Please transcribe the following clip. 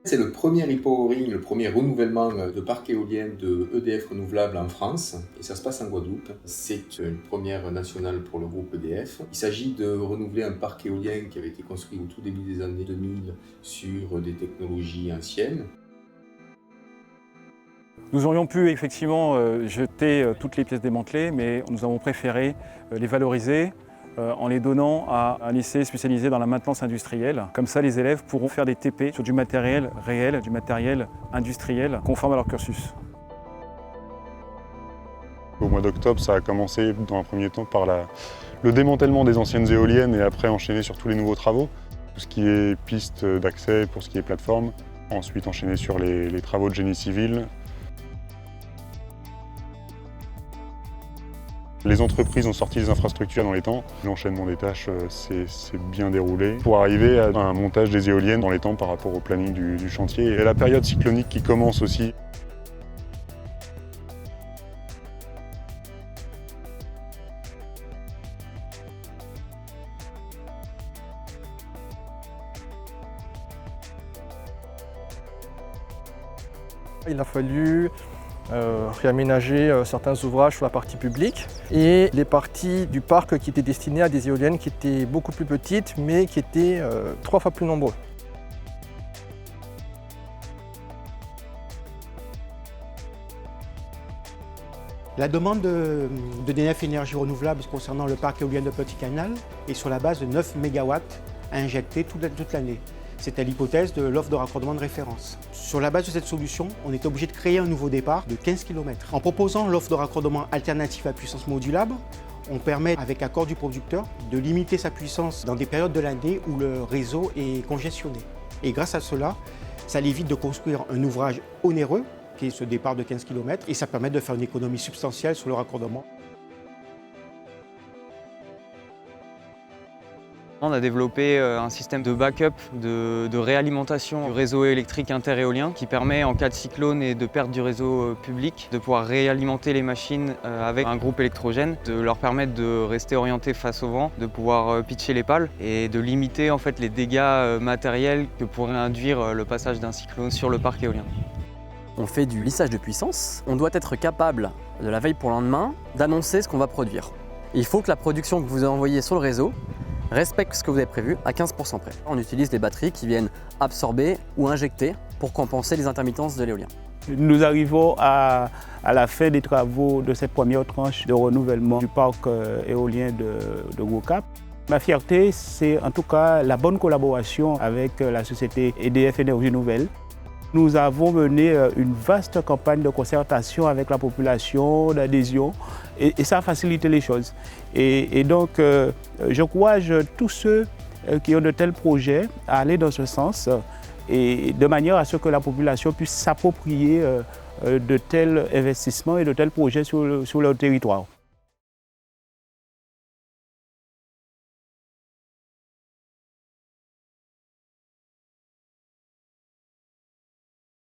C'est le premier repowering, le premier renouvellement de parc éolien de EDF Renouvelable en France, et ça se passe en Guadeloupe. C'est une première nationale pour le groupe EDF. Il s'agit de renouveler un parc éolien qui avait été construit au tout début des années 2000 sur des technologies anciennes. Nous aurions pu effectivement jeter toutes les pièces démantelées, mais nous avons préféré les valoriser en les donnant à un lycée spécialisé dans la maintenance industrielle. Comme ça, les élèves pourront faire des TP sur du matériel réel, du matériel industriel conforme à leur cursus. Au mois d'octobre, ça a commencé dans un premier temps par le démantèlement des anciennes éoliennes et après enchaîné sur tous les nouveaux travaux. Tout ce qui est piste d'accès pour ce qui est plateforme. Ensuite enchaîné sur les travaux de génie civil. Les entreprises ont sorti les infrastructures dans les temps. L'enchaînement des tâches s'est bien déroulé pour arriver à un montage des éoliennes dans les temps par rapport au planning du chantier et à la période cyclonique qui commence aussi. Il a fallu réaménager certains ouvrages sur la partie publique et les parties du parc qui étaient destinées à des éoliennes qui étaient beaucoup plus petites mais qui étaient 3 fois plus nombreux. La demande d'EDF Énergie Renouvelable concernant le parc éolien de Petit Canal est sur la base de 9 MW à injecter toute l'année. C'est à l'hypothèse de l'offre de raccordement de référence. Sur la base de cette solution, on est obligé de créer un nouveau départ de 15 km. En proposant l'offre de raccordement alternative à puissance modulable, on permet, avec accord du producteur, de limiter sa puissance dans des périodes de l'année où le réseau est congestionné. Et grâce à cela, ça évite de construire un ouvrage onéreux, qui est ce départ de 15 km, et ça permet de faire une économie substantielle sur le raccordement. On a développé un système de backup, de réalimentation du réseau électrique interéolien qui permet, en cas de cyclone et de perte du réseau public, de pouvoir réalimenter les machines avec un groupe électrogène, de leur permettre de rester orientés face au vent, de pouvoir pitcher les pales et de limiter en fait les dégâts matériels que pourrait induire le passage d'un cyclone sur le parc éolien. On fait du lissage de puissance. On doit être capable, de la veille pour le lendemain, d'annoncer ce qu'on va produire. Il faut que la production que vous envoyez sur le réseau respecte ce que vous avez prévu à 15% près. On utilise des batteries qui viennent absorber ou injecter pour compenser les intermittences de l'éolien. Nous arrivons à la fin des travaux de cette première tranche de renouvellement du parc éolien de Gros Cap. Ma fierté, c'est en tout cas la bonne collaboration avec la société EDF Énergie Nouvelle. Nous avons mené une vaste campagne de concertation avec la population, d'adhésion, et ça a facilité les choses. Et donc, j'encourage tous ceux qui ont de tels projets à aller dans ce sens, et de manière à ce que la population puisse s'approprier de tels investissements et de tels projets sur leur territoire.